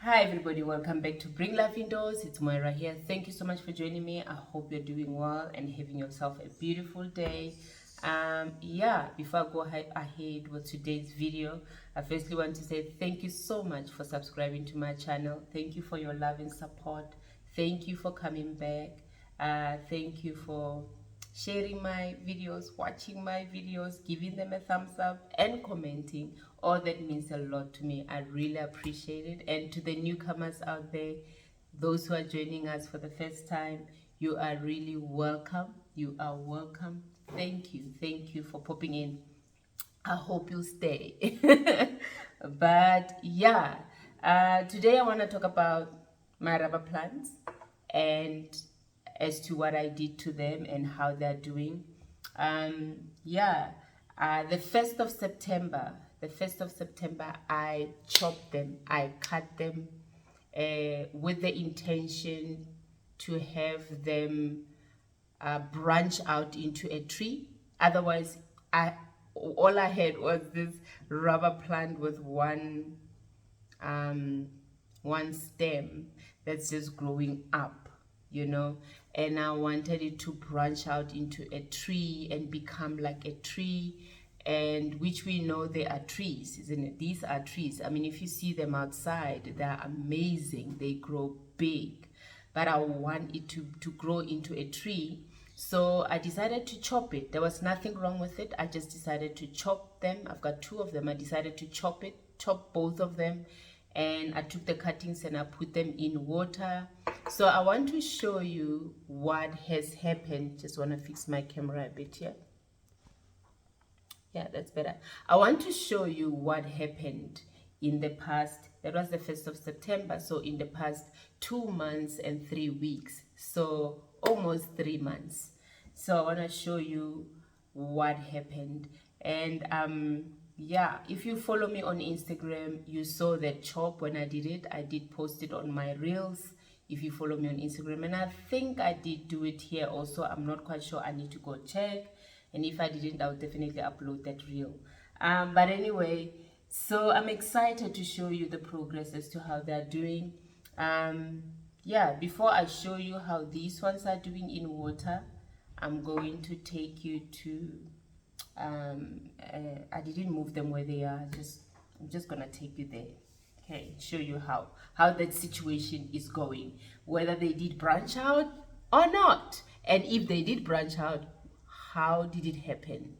Hi everybody, welcome back to Bring Life Indoors. It's Moira here. Thank you so much for joining me. I hope you're doing well and having yourself a beautiful day. Before I go ahead with today's video, I firstly want to say thank you so much for subscribing to my channel. Thank you for your love and support. Thank you for coming back. Thank you for sharing my videos, watching my videos, giving them a thumbs up and commenting. All that means a lot to me. I really appreciate it. And to the newcomers out there, those who are joining us for the first time, you are really welcome. You are welcome. Thank you. Thank you for popping in. I hope you stay. Today I want to talk about my rubber plants and as to what I did to them and how they're doing. The 1st of September, I chopped them, I cut them with the intention to have them branch out into a tree. Otherwise, all I had was this rubber plant with one stem that's just growing up, and I wanted it to branch out into a tree and become like a tree, and which we know they are trees, isn't it? These are trees. I mean, if you see them outside, they're amazing. They grow big, but I want it to grow into a tree. So I decided to chop it. There was nothing wrong with it. I just decided to chop them. I've got two of them. I decided to chop both of them, and I took the cuttings and I put them in water. So I want to show you what has happened. Just want to fix my camera a bit here. Yeah, that's better. I want to show you what happened in the past. That was the 1st of September. So in the past 2 months and 3 weeks. So almost 3 months. So I want to show you what happened. And if you follow me on Instagram, you saw that chop when I did it. I did post it on my reels. If you follow me on Instagram, and I think I did do it here also. I'm not quite sure. I need to go check. And if I didn't, I'll definitely upload that reel. But anyway, so I'm excited to show you the progress as to how they're doing. Before I show you how these ones are doing in water, I'm going to take you to, I didn't move them where they are. I'm just gonna take you there. Okay, show you how that situation is going, whether they did branch out or not, and if they did branch out, how did it happen?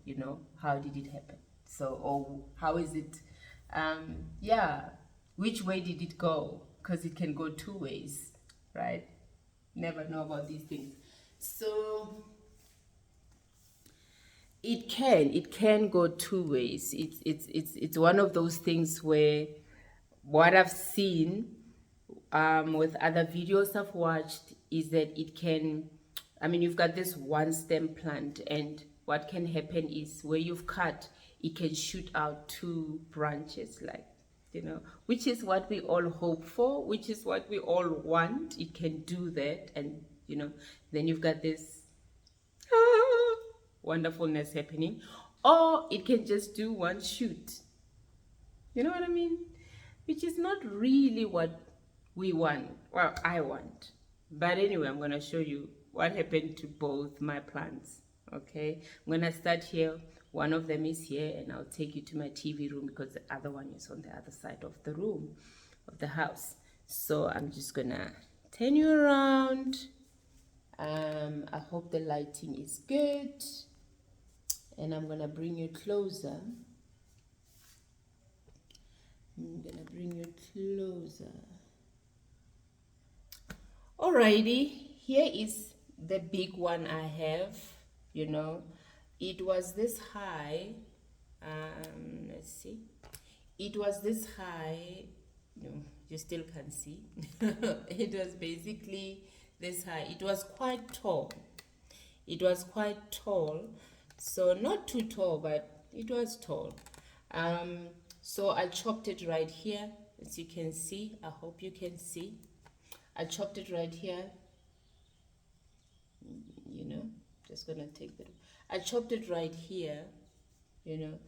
How did it happen? So, or how is it? Which way did it go? Because it can go two ways, right? Never know about these things. So it can go two ways. It's one of those things where what I've seen with other videos I've watched is that it can, I mean, you've got this one stem plant, and what can happen is where you've cut, it can shoot out two branches, like, which is what we all hope for, which is what we all want. It can do that, and then you've got this wonderfulness happening, or it can just do one shoot. You know what I mean? Which is not really what we want. Well, I want. But anyway, I'm going to show you what happened to both my plants. Okay, I'm going to start here. One of them is here, and I'll take you to my TV room because the other one is on the other side of the room, of the house. So I'm just going to turn you around. I hope the lighting is good. And I'm going to bring you closer. Alrighty, here is the big one I have. It was this high. Let's see. It was this high. No, you still can't see. It was basically this high. It was quite tall. So not too tall, but it was tall. So I chopped it right here, as you can see. I hope you can see. I chopped it right here. Just gonna take that. I chopped it right here, and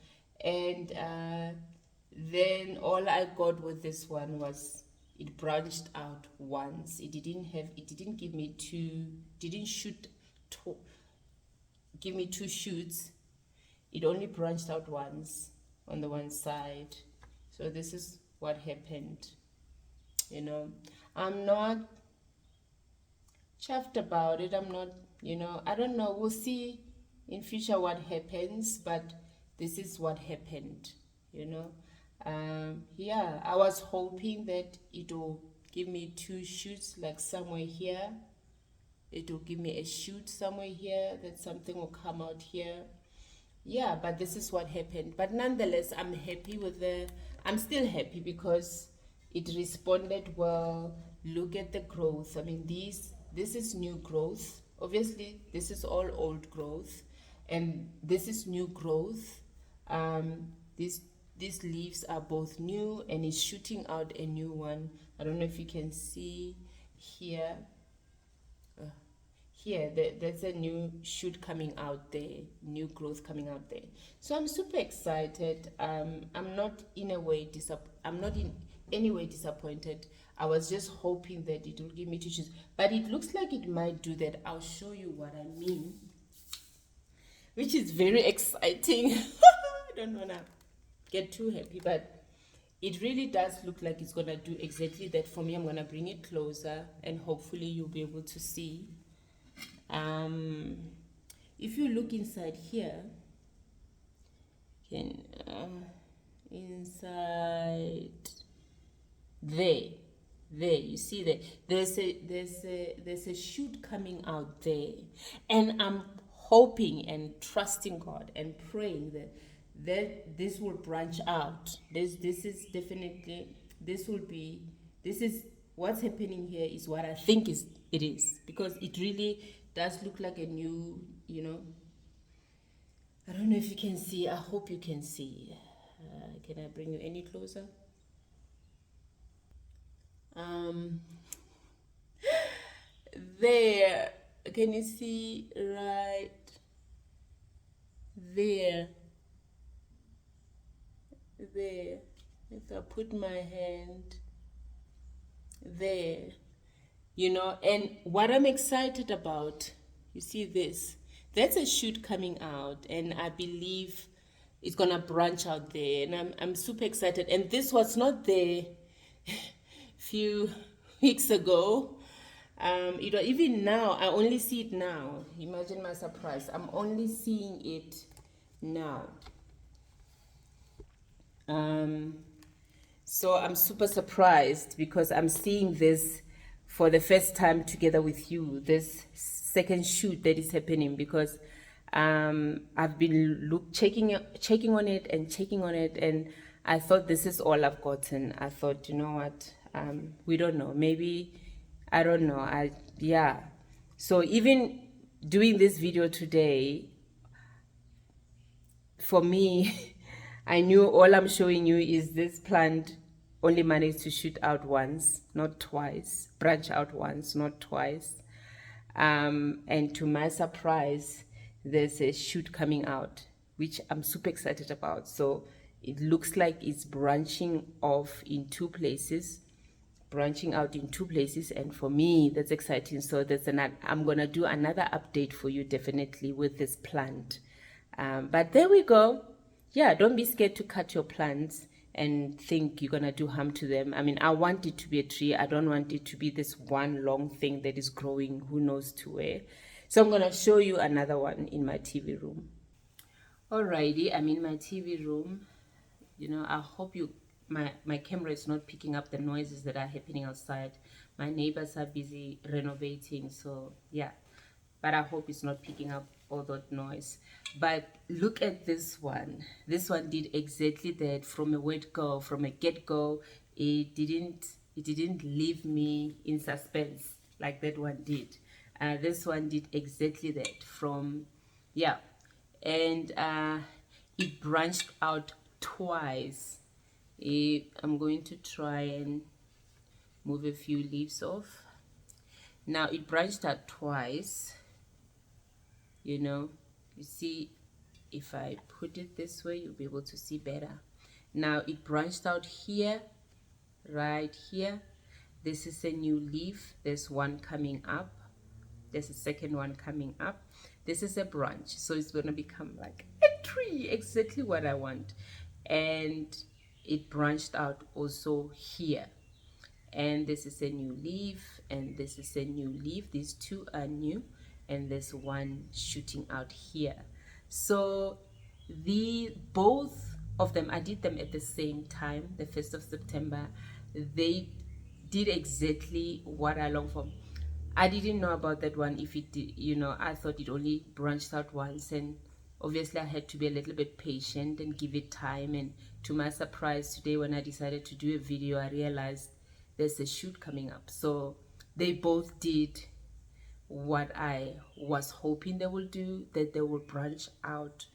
then all I got with this one was it branched out once. It didn't give me two, didn't shoot to, give me two shoots. It only branched out once on the one side. So this is what happened. You know, I'm not chuffed about it. I'm not, you know, I don't know. We'll see in future what happens, but this is what happened, you know. Yeah, I was hoping that it will give me two shoots, like somewhere here. It will give me a shoot somewhere here, that something will come out here. Yeah, but this is what happened. But nonetheless, I'm happy with I'm still happy because it responded well. Look at the growth. I mean, this is new growth. Obviously, this is all old growth, and this is new growth. Um, these these leaves are both new, and it's shooting out a new one. I don't know if you can see here. Here, there's a new shoot coming out there, new growth coming out there. So I'm super excited. I'm not in any way disappointed. I was just hoping that it will give me tissues, but it looks like it might do that. I'll show you what I mean, which is very exciting. I don't wanna get too happy, but it really does look like it's gonna do exactly that for me. I'm gonna bring it closer, and hopefully you'll be able to see. If you look inside here, can inside there, you see that there's a shoot coming out there, and I'm hoping and trusting God and praying that this will branch out. This is definitely, this is what's happening here is what I think it is, because it really does look like a new, you know. I don't know if you can see. I hope you can see. Can I bring you any closer? There, can you see right there? There, if I put my hand there, you know. And what I'm excited about, you see this, that's a shoot coming out, and I believe it's gonna branch out there, and I'm super excited. And this was not there few weeks ago. You know, even now I only see it now. Imagine my surprise, I'm only seeing it now. So I'm super surprised because I'm seeing this for the first time together with you, this second shoot that is happening, because I've been checking on it, and I thought this is all I've gotten. I thought, you know what, we don't know, maybe, I don't know, yeah. So even doing this video today, for me, I knew all I'm showing you is this plant only managed to shoot out once, not twice, branch out once, not twice. And to my surprise, there's a shoot coming out, which I'm super excited about. So it looks like it's branching off in two places, branching out in two places, and for me that's exciting. So I'm gonna do another update for you definitely with this plant. But there we go. Yeah, don't be scared to cut your plants and think you're gonna do harm to them. I mean, I want it to be a tree. I don't want it to be this one long thing that is growing who knows to where. So I'm gonna show you another one in my TV room. Alrighty, I'm in my TV room. You know, I hope my camera is not picking up the noises that are happening outside. My neighbors are busy renovating, so yeah. But I hope it's not picking up all that noise. But look at this one. This one did exactly that from a word-go, from a get-go. It didn't leave me in suspense like that one did. This one did exactly that from, yeah. And it branched out twice. I'm going to try and move a few leaves off. Now it branched out twice. You know, you see, if I put it this way, you'll be able to see better. Now it branched out here, right here. This is a new leaf. There's one coming up. There's a second one coming up. This is a branch, so it's going to become like a tree, exactly what I want. And it branched out also here. And this is a new leaf, and this is a new leaf. These two are new, and there's one shooting out here. So both of them, I did them at the same time, the 1st of September. They did exactly what I longed for. I didn't know about that one. If it did, I thought it only branched out once, and obviously I had to be a little bit patient and give it time. And to my surprise, today when I decided to do a video, I realized there's a shoot coming up. So they both did what I was hoping they will do, that they will branch out,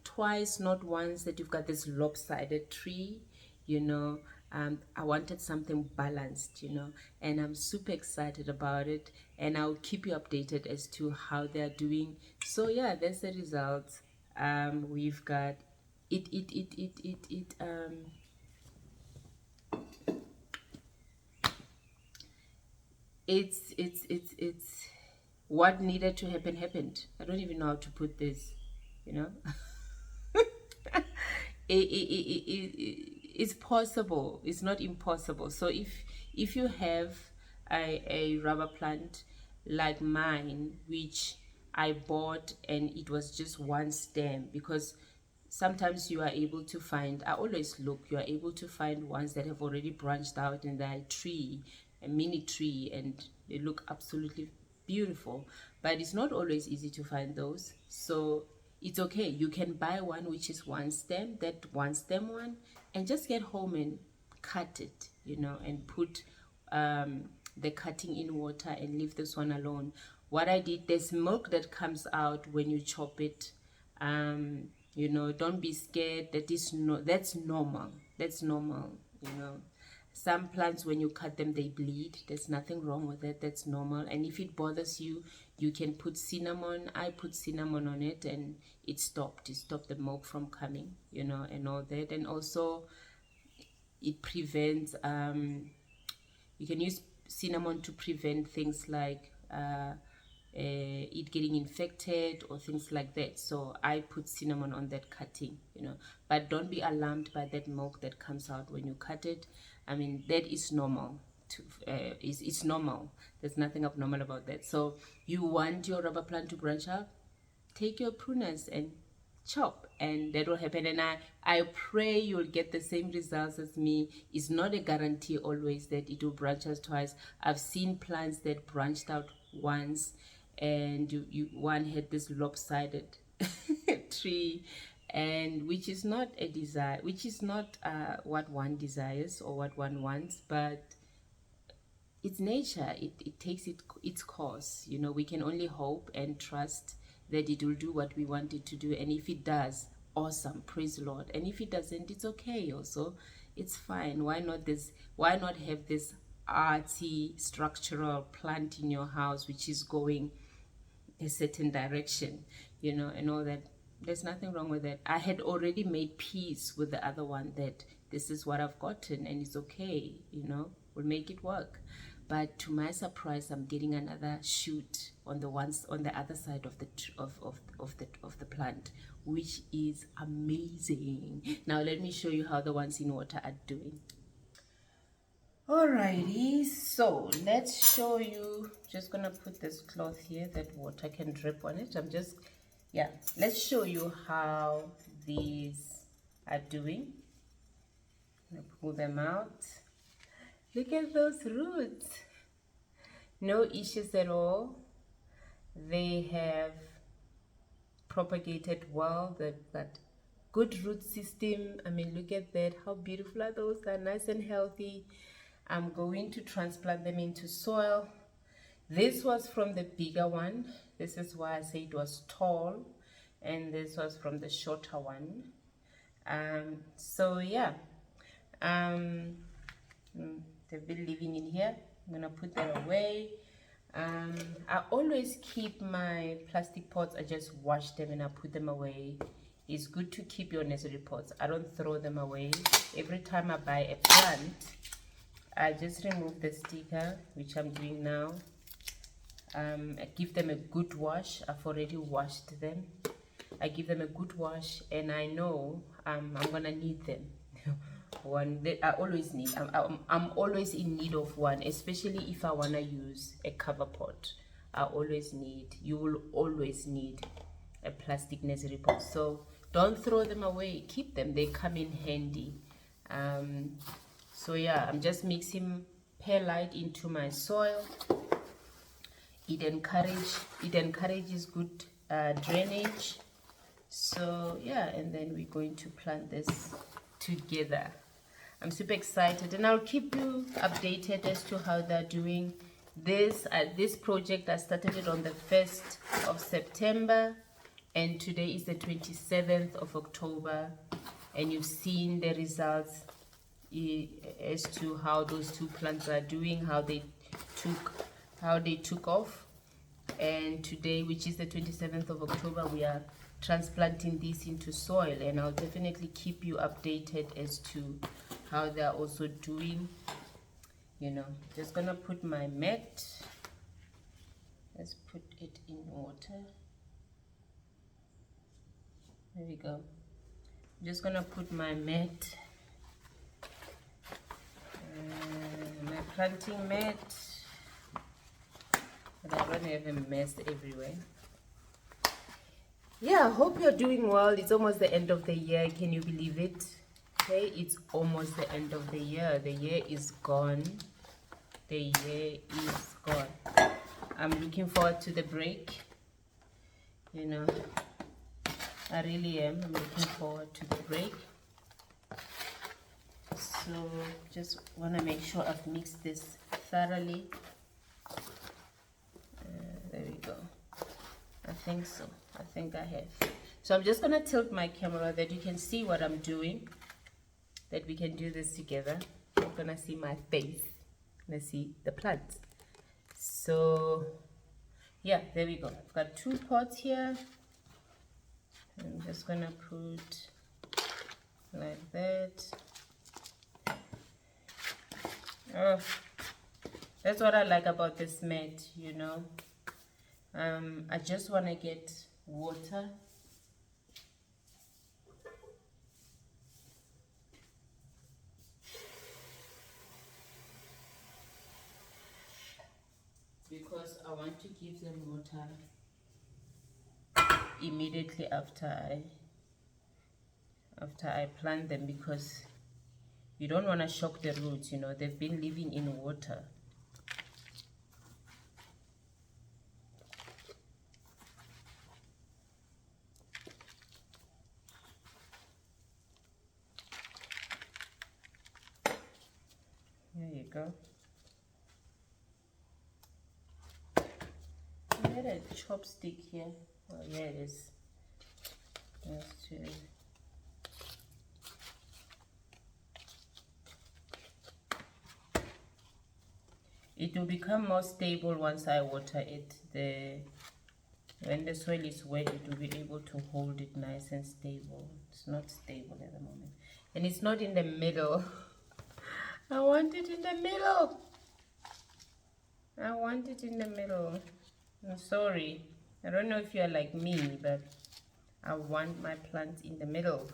twice, not once, that you've got this lopsided tree. I wanted something balanced, and I'm super excited about it, and I'll keep you updated as to how they're doing. So yeah, that's the result. We've got it's what needed to happen happened. I don't even know how to put this, it's possible. It's not impossible. So if you have a rubber plant like mine, which I bought, and it was just one stem, because sometimes you are able to find, I always look, you are able to find ones that have already branched out and they're a mini tree, and they look absolutely beautiful. But it's not always easy to find those. So it's okay. You can buy one which is one stem, that one stem one, and just get home and cut it, and put the cutting in water and leave this one alone. What I did, there's milk that comes out when you chop it. Don't be scared. That's normal. That's normal. Some plants, when you cut them, they bleed. There's nothing wrong with it. That's normal. And if it bothers you, you can put cinnamon. I put cinnamon on it, and it stopped the milk from coming, and all that. And also it prevents, you can use cinnamon to prevent things like it getting infected or things like that. So I put cinnamon on that cutting, but don't be alarmed by that milk that comes out when you cut it. I mean, that is normal. It's normal. There's nothing abnormal about that. So you want your rubber plant to branch out, take your pruners and chop, and that will happen. And I pray you'll get the same results as me. It's not a guarantee always that it will branch out twice. I've seen plants that branched out once, and one had this lopsided tree, and which is not a desire, which is not what one desires or what one wants, but it's nature. It takes its course. We can only hope and trust that it will do what we want it to do. And if it does, awesome, praise the Lord. And if it doesn't, it's okay also. It's fine. Why not have this artsy structural plant in your house which is going a certain direction, and all that? There's nothing wrong with that. I had already made peace with the other one, that this is what I've gotten and it's okay, we'll make it work. But to my surprise, I'm getting another shoot on the other side of the plant, which is amazing. Now let me show you how the ones in water are doing. Alrighty, so let's show you. Just gonna put this cloth here that water can drip on it. Let's show you how these are doing. I'm gonna pull them out. Look at those roots. No issues at all. They have propagated well. They've got good root system. I mean, look at that. How beautiful are those? They're nice and healthy. I'm going to transplant them into soil. This was from the bigger one. This is why I say it was tall. And this was from the shorter one. So yeah. They've been living in here. I'm gonna put them away. I always keep my plastic pots. I just wash them and I put them away. It's good to keep your nursery pots. I don't throw them away. Every time I buy a plant, I just remove the sticker, which I'm doing now. I give them a good wash. I've already washed them. I give them a good wash, and I know I'm gonna need them. One that I always need. I'm always in need of one, especially if I wanna use a cover pot. You will always need a plastic nursery pot. So don't throw them away. Keep them. They come in handy. So yeah, I'm just mixing perlite into my soil. It encourages good drainage. So yeah, and then we're going to plant this together. I'm super excited, and I'll keep you updated as to how they're doing. This project, I started it on the 1st of September, and today is the 27th of October, and you've seen the results as to how those two plants are doing, how they took off. And today, which is the 27th of October, we are transplanting these into soil, and I'll definitely keep you updated as to how they're also doing. You know, just gonna put my mat. Let's put it in water. There we go. I'm just gonna put my mat, my planting mat. But I don't have a mess everywhere. Yeah, I hope you're doing well. It's almost the end of the year. Can you believe it? Okay, it's almost the end of the year. The year is gone. The year is gone. I'm looking forward to the break. You know, I really am. I'm looking forward to the break. So just want to make sure I've mixed this thoroughly. There we go. I think so. I think I have. So I'm just going to tilt my camera that you can see what I'm doing, that we can do this together. You're going to see my face. You're going to see the plants. So yeah, there we go. I've got 2 pots here. I'm just going to put like that. Oh, that's what I like about this mat, you know. I just want to get water. Because I want to give them water immediately after I plant them, because you don't want to shock the roots, you know. They've been living in water. There you go. I had a chopstick here. Oh, yeah, it is. Just to it will become more stable once I water it. When the soil is wet, it will be able to hold it nice and stable. It's not stable at the moment, and it's not in the middle. I want it in the middle. I want it in the middle. I'm sorry. I don't know if you're like me, but I want my plants in the middle.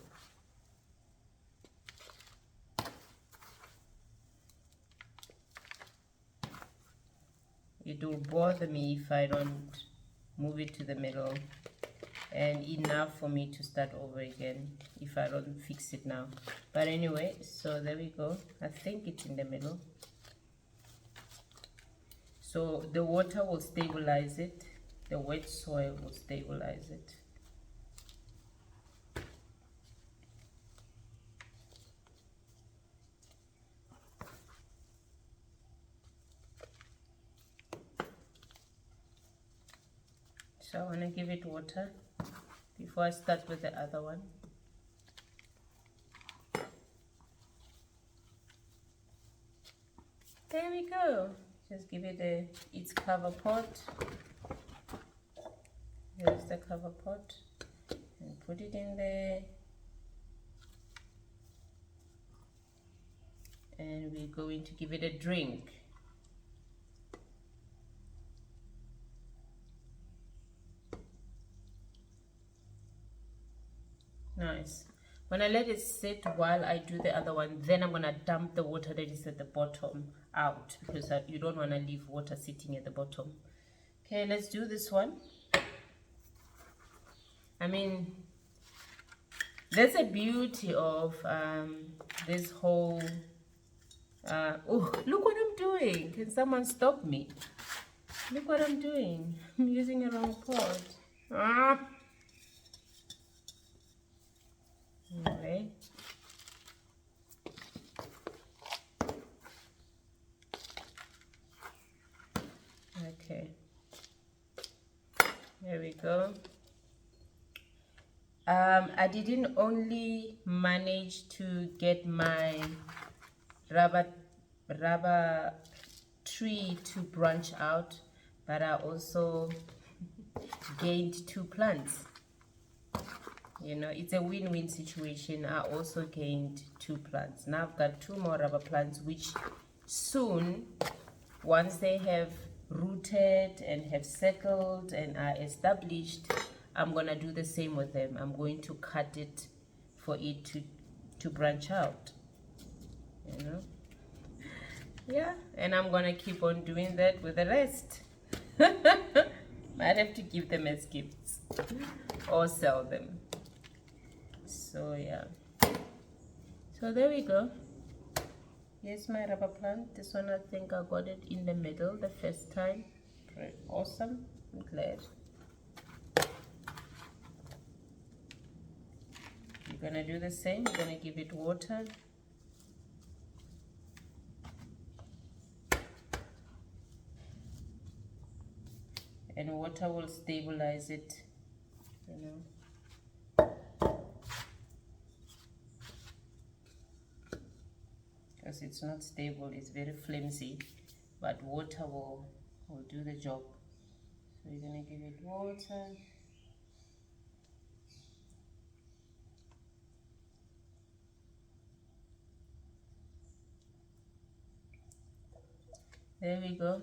It will bother me if I don't move it to the middle, and enough for me to start over again if I don't fix it now. But anyway, so there we go. I think it's in the middle. So the water will stabilize it. The wet soil will stabilize it. So I want to give it water before I start with the other one. There we go. Just give it its cover pot. Here's the cover pot, and put it in there. and we're going to give it a drink. Nice. When I let it sit while I do the other one, then I'm gonna dump the water that is at the bottom out, because you don't want to leave water sitting at the bottom. Okay, let's do this one. I mean, that's a beauty of this whole oh, look what I'm doing. Can someone stop me? Look what I'm doing. I'm using a wrong pot. Anyway. Okay. There we go. I didn't only manage to get my rubber tree to branch out, but I also gained 2 plants. You know, it's a win-win situation. I also gained 2 plants. Now I've got 2 more rubber plants, which soon, once they have rooted and have settled and are established, I'm gonna do the same with them. I'm going to cut it for it to branch out, you know. Yeah, and I'm gonna keep on doing that with the rest. Might have to give them as gifts or sell them. So yeah, so there we go. Here's my rubber plant. This one, I think I got it in the middle the first time. Great, awesome. I'm glad. You're gonna do the same. You're gonna give it water. And water will stabilize it, you know. Because it's not stable, it's very flimsy, but water will do the job. So you're gonna give it water. There we go.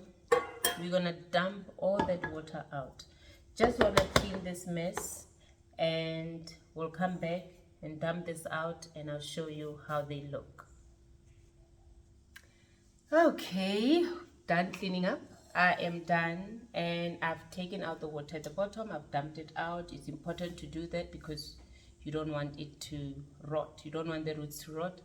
We're gonna dump all that water out. Just wanna clean this mess, and we'll come back and dump this out, and I'll show you how they look. Okay, done cleaning up. I am done, and I've taken out the water at the bottom. I've dumped it out. It's important to do that because you don't want it to rot. You don't want the roots to rot.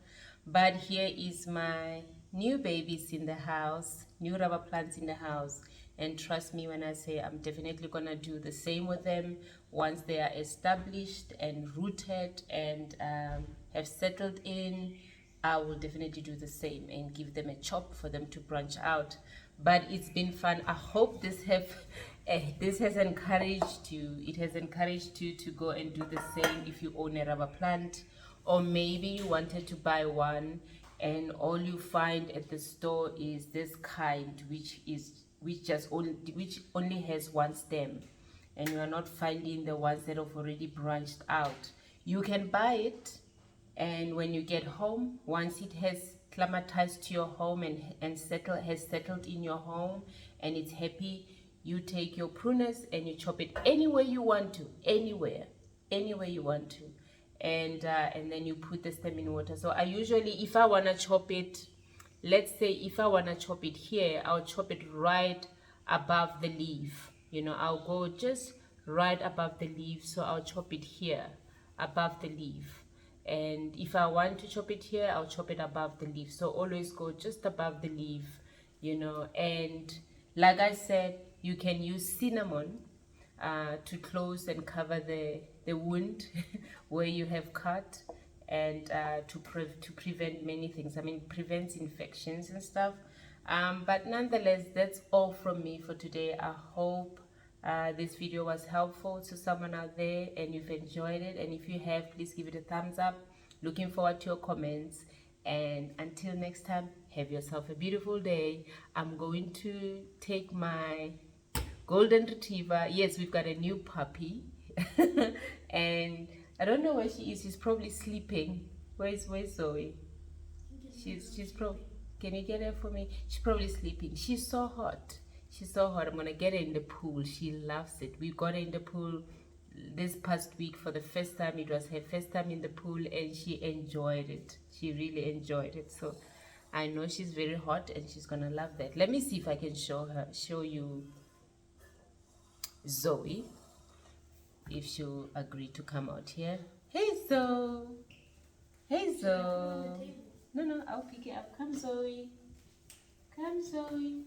But here is my new babies in the house, new rubber plants in the house. And trust me when I say I'm definitely gonna do the same with them once they are established and rooted and have settled in. I will definitely do the same and give them a chop for them to branch out. But it's been fun. I hope this has encouraged you. It has encouraged you to go and do the same if you own a rubber plant, or maybe you wanted to buy one and all you find at the store is this kind, which only has one stem, and you are not finding the ones that have already branched out. You can buy it, and when you get home, once it has climatized to your home and has settled in your home and it's happy, you take your pruners and you chop it anywhere you want to, anywhere you want to, and then you put the stem in water. So I usually, if I want to chop it, let's say if I want to chop it here, I'll chop it right above the leaf. You know, I'll go just right above the leaf, so I'll chop it here above the leaf. And if I want to chop it here, I'll chop it above the leaf. So always go just above the leaf, you know. And like I said, you can use cinnamon to close and cover the wound where you have cut, and to prevent many things. I mean, prevents infections and stuff. But nonetheless, that's all from me for today. I hope this video was helpful to someone out there and you've enjoyed it. And if you have, please give it a thumbs up. Looking forward to your comments. And until next time, have yourself a beautiful day. I'm going to take my golden retriever. Yes, we've got a new puppy. And I don't know where she is. She's probably sleeping. Where's Zoe? She's probably... Can you get her for me? She's probably sleeping. She's so hot. She's so hot. I'm gonna get her in the pool. She loves it. We got her in the pool this past week for the first time. It was her first time in the pool and she enjoyed it. She really enjoyed it. So I know she's very hot and she's gonna love that. Let me see if I can show you Zoe, if she'll agree to come out here. Hey Zoe. Hey Zoe. No, I'll pick it up. Come Zoe. Come Zoe.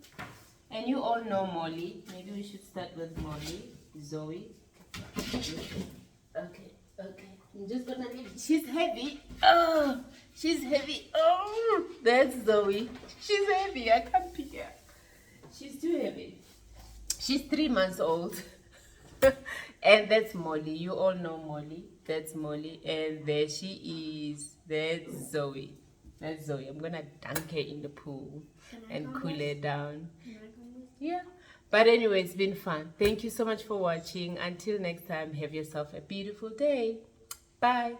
And you all know Molly. Maybe we should start with Molly. Zoe. Okay. I'm just gonna leave. She's heavy. Oh, she's heavy. Oh, that's Zoe. She's heavy. I can't pick her. She's too heavy. She's 3 months old. And that's Molly. You all know Molly. That's Molly. And there she is. That's Zoe. That's Zoe. I'm gonna dunk her in the pool and cool her down. Yeah. But anyway, it's been fun. Thank you so much for watching. Until next time, have yourself a beautiful day. Bye.